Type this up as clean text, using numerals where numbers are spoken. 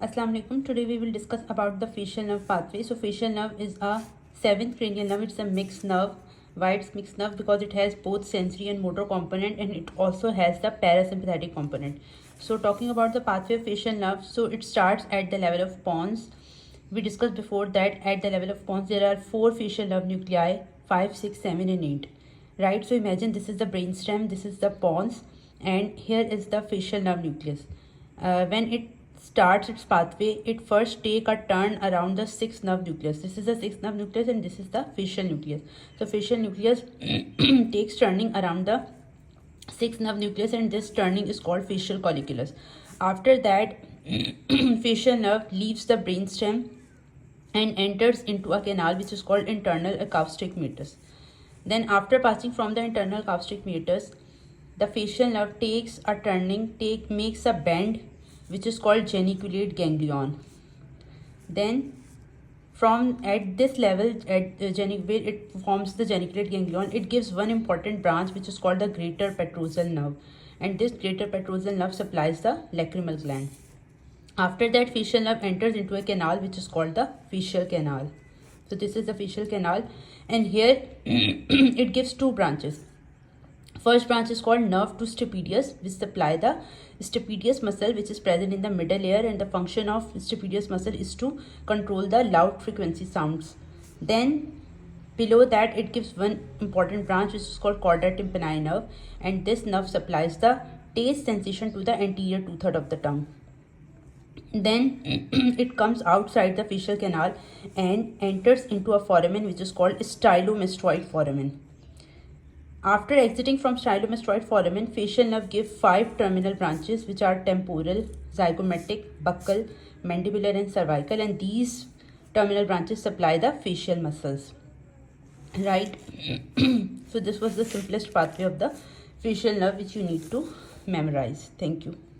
Assalamu alaikum. Today we will discuss about the facial nerve pathway. So facial nerve is a seventh cranial nerve. It's a mixed nerve. Why it's mixed nerve? Because it has both sensory and motor component, and it also has the parasympathetic component. So talking about the pathway of facial nerve, so it starts at the level of pons. We discussed before that at the level of pons there are four facial nerve nuclei: 5, 6, 7, and 8. Right? So imagine this is the brainstem, this is the pons, and here is the facial nerve nucleus. When it starts its pathway, it first take a turn around the sixth nerve nucleus. This is the sixth nerve nucleus and this is the facial nucleus. So facial nucleus takes turning around the sixth nerve nucleus, and this turning is called facial colliculus. After that, facial nerve leaves the brainstem and enters into a canal which is called internal acoustic meatus. Then after passing from the internal acoustic meatus, the facial nerve takes a turning, makes a bend which is called geniculate ganglion. Then from at this level, at the where it forms the geniculate ganglion, it gives one important branch which is called the greater petrosal nerve, and this greater petrosal nerve supplies the lacrimal gland. After that, facial nerve enters into a canal which is called the facial canal. So this is the facial canal, and here it gives two branches. First branch is called nerve to stapedius, which supply the stapedius muscle which is present in the middle ear, and the function of stapedius muscle is to control the loud frequency sounds. Then below that it gives one important branch which is called chorda tympani nerve, and this nerve supplies the taste sensation to the anterior two-third of the tongue. Then it comes outside the facial canal and enters into a foramen which is called stylomastoid foramen. After exiting from stylomastoid foramen, facial nerve give 5 terminal branches which are temporal, zygomatic, buccal, mandibular and cervical, and these terminal branches supply the facial muscles. Right? So this was the simplest pathway of the facial nerve which you need to memorize. Thank you.